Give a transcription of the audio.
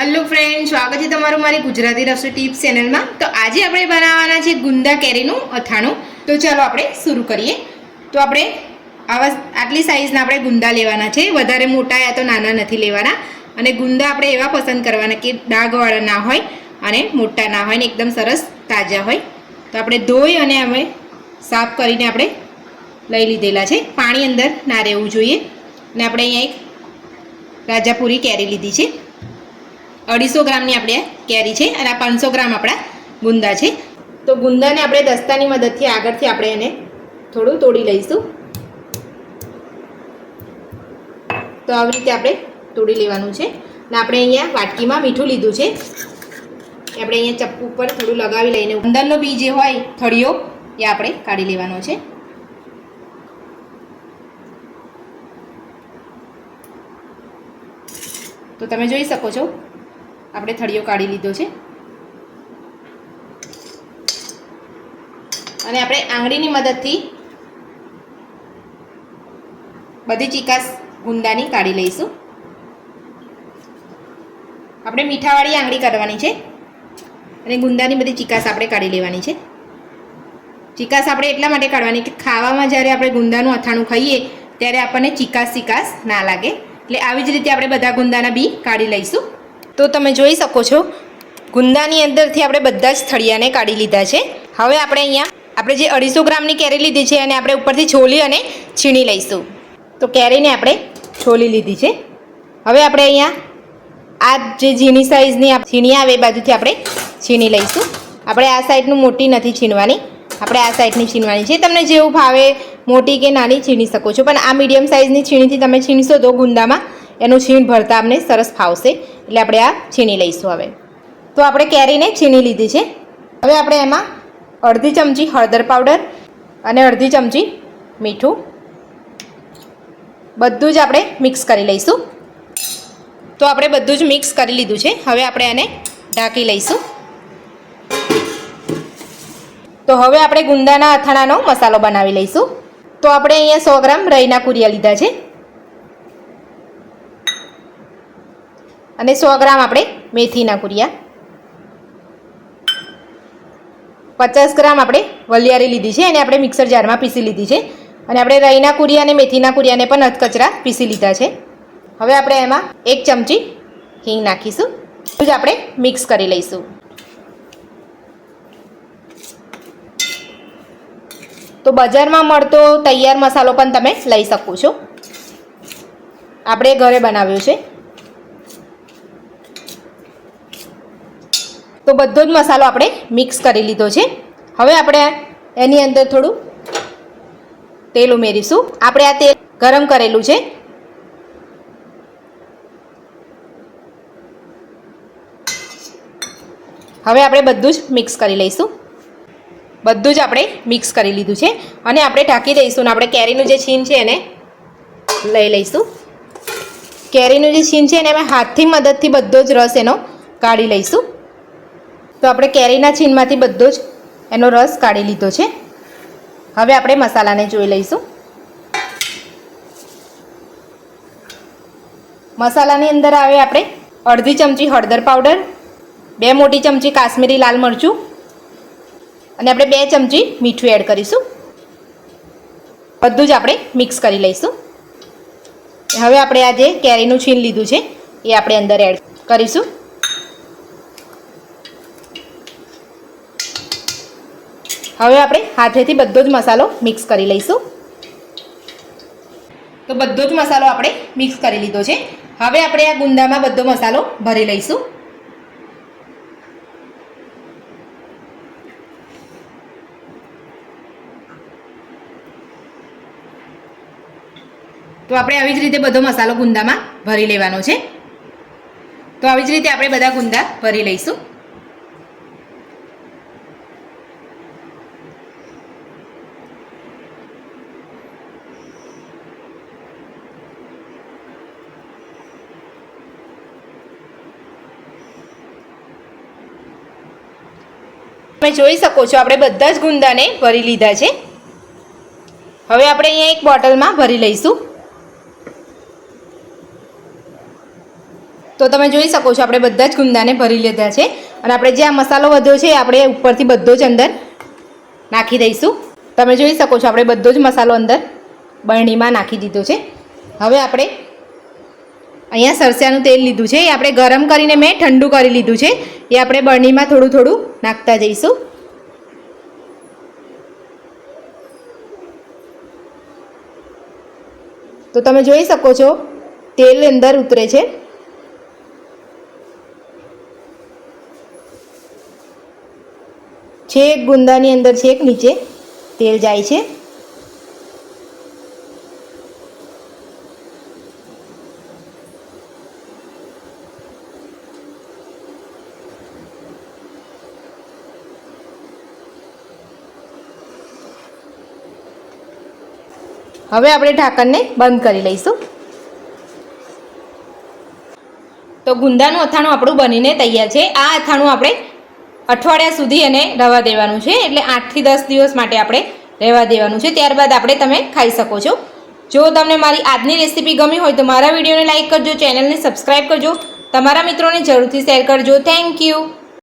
Hello friend, स्वागत है तमारू मारी गुजराती रसोई टिप्स चैनल में। तो आज આપણે બનાવવાના છે ગુંદા કેરીનું અથાણું। તો ચાલો આપણે શરૂ કરીએ। તો આપણે આટલી સાઈઝના આપણે ગુંદા લેવાના છે, વધારે મોટા યા તો નાના નથી લેવાના। અને ગુંદા આપણે એવા પસંદ કરવાના કે ડાઘવાળા ના હોય અને મોટા ના હોય ને એકદમ સરસ તાજા હોય। તો આપણે ધોઈ અને અમે સાફ કરીને આપણે લઈ લીધેલા છે, પાણી અંદર ના રહેવું જોઈએ। અને આપણે અહીંયા એક રાજાપુરી કેરી લીધી છે, 250 ગ્રામની આપણે કેરી છે અને 500 ગ્રામ આપણા ગુંદા છે। તો ગુંદાને આપણે દસ્તાની મદદથી આગળથી આપણે એને થોડું તોડી લઈશું। તો આવી રીતે આપણે તોડી લેવાનું છે અને આપણે અહીંયા વાટકીમાં મીઠું લીધું છે, આપણે અહીંયા ચપ્પુ ઉપર થોડું લગાવી લઈને અંદરનો બી જે હોય થળિયો એ આપણે કાઢી લેવાનો છે। તો તમે જોઈ શકો છો આપણે થળિયો કાઢી લીધો છે અને આપણે આંગળીની મદદથી બધી ચીકાશ ગુંદાની કાઢી લઈશું। આપણે મીઠાવાળી આંગળી કાઢવાની છે અને ગુંદાની બધી ચીકાશ આપણે કાઢી લેવાની છે। ચીકાશ આપણે એટલા માટે કાઢવાની કે ખાવામાં જ્યારે આપણે ગુંદાનું અથાણું ખાઈએ ત્યારે આપણને ચીકાશ ના લાગે, એટલે આવી જ રીતે આપણે બધા ગુંદાના બી કાઢી લઈશું। તો તમે જોઈ શકો છો ગુંદાની અંદરથી આપણે બધા જ થળિયાને કાઢી લીધા છે। હવે આપણે અહીંયા આપણે જે 250 ગ્રામની કેરી લીધી છે અને આપણે ઉપરથી છોલી અને છીણી લઈશું। તો કેરીને આપણે છોલી લીધી છે। હવે આપણે અહીંયા આ જે ઝીણી સાઈઝની છીણી આવે એ બાજુથી આપણે છીણી લઈશું। આપણે આ સાઈડનું મોટી નથી છીણવાની, આપણે આ સાઈડની છીણવાની છે। તમને જેવું ભાવે મોટી કે નાની છીણી શકો છો, પણ આ મીડિયમ સાઈઝની છીણીથી તમે છીણશો તો ગુંદામાં એનું છીણ ભરતા અમને સરસ ફાવશે, એટલે આપણે આ છીણી લઈશું। હવે તો આપણે કેરીને છીણી લીધી છે। હવે આપણે એમાં અડધી ચમચી હળદર પાવડર અને અડધી ચમચી મીઠું બધું જ આપણે મિક્સ કરી લઈશું। તો આપણે બધું જ મિક્સ કરી લીધું છે, હવે આપણે એને ઢાંકી લઈશું। તો હવે આપણે ગુંદાના અથાણાનો મસાલો બનાવી લઈશું। તો આપણે અહીંયા 100 ગ્રામ રાઈના કુરિયા લીધા છે અને 100 ગ્રામ આપણે મેથીના કુરિયા, 50 ગ્રામ આપણે વલિયારી લીધી છે અને આપણે મિક્સર જારમાં પીસી લીધી છે અને આપણે રાઈના કુરિયા અને મેથીના કુરિયાને પણ અધકચરા પીસી લીધા છે। હવે આપણે એમાં 1 ચમચી હિંગ નાખીશું, બધું જ આપણે મિક્સ કરી લઈશું। તો બજારમાં મળતો તૈયાર મસાલો પણ તમે લઈ શકો છો, આપણે ઘરે બનાવ્યો છે। તો બધો જ મસાલો આપણે મિક્સ કરી લીધો છે। હવે આપણે એની અંદર થોડું તેલ ઉમેરીશું। આપણે આ તેલ ગરમ કરેલું છે, હવે આપણે બધું જ મિક્સ કરી લઈશું। બધું જ આપણે મિક્સ કરી લીધું છે અને આપણે ઢાંકી દઈશું ને આપણે કેરીનું જે છીણ છે એને લઈ લઈશું। કેરીનું જે છીણ છે એને અમે હાથથી મદદથી બધો જ રસ એનો કાઢી લઈશું। તો આપણે કેરીના છીણમાંથી બધો જ એનો રસ કાઢી લીધો છે। હવે આપણે મસાલાને જોઈ લઈશું। મસાલાની અંદર આવે આપણે અડધી ચમચી હળદર પાવડર, 2 મોટી ચમચી કાશ્મીરી લાલ મરચું અને આપણે 2 ચમચી મીઠું એડ કરીશું। બધું જ આપણે મિક્સ કરી લઈશું। હવે આપણે આ જે કેરીનું છીણ લીધું છે એ આપણે અંદર એડ કરીશું। હવે આપણે હાથેથી બધો જ મસાલો મિક્સ કરી લઈશું। તો બધો જ મસાલો આપણે મિક્સ કરી લીધો છે। હવે આપણે આ ગુંદામાં બધો મસાલો ભરી લઈશું। તો આપણે આવી જ રીતે બધો મસાલો ગુંદામાં ભરી લેવાનો છે। તો આવી જ રીતે આપણે બધા ગુંદા ભરી લઈશું। તમે જોઈ શકો છો આપણે બધા જ ગુંદાને ભરી લીધા છે। હવે આપણે અહીંયા એક બોટલમાં ભરી લઈશું। તો તમે જોઈ શકો છો આપણે બધા જ ગુંદાને ભરી લીધા છે અને આપણે જે આ મસાલો વધ્યો છે આપણે ઉપરથી બધો જ અંદર નાખી દઈશું. તમે જોઈ શકો છો આપણે બધો જ મસાલો અંદર બરણીમાં નાખી દીધો છે. હવે આપણે અહીંયા સરસિયાનું તેલ લીધું છે, એ આપણે ગરમ કરીને મેં ઠંડુ કરી લીધું છે, એ આપણે બરણીમાં થોડું થોડું નાખતા જઈશું. તો તમે જોઈ શકો છો તેલ અંદર ઉતરે છે. છેક ગુંદાની અંદર છેક નીચે તેલ જાય છે. હવે આપણે ઢાંકણને બંધ કરી લઈશું. તો ગુંદાનું અથાણું આપણું બનીને તૈયાર છે. આ અથાણું આપણે અઠવાડિયા સુધી એને રહેવા દેવાનું છે, એટલે 8 થી 10 દિવસ માટે આપણે રહેવા દેવાનું છે. ત્યારબાદ તમે ખાઈ શકો છો. જો તમને મારી આજની રેસીપી ગમી હોય તો મારા વિડીયોને લાઇક કરજો, ચેનલને સબસ્ક્રાઈબ કરજો, તમારા મિત્રોને જરૂરથી શેર કરજો. Thank you.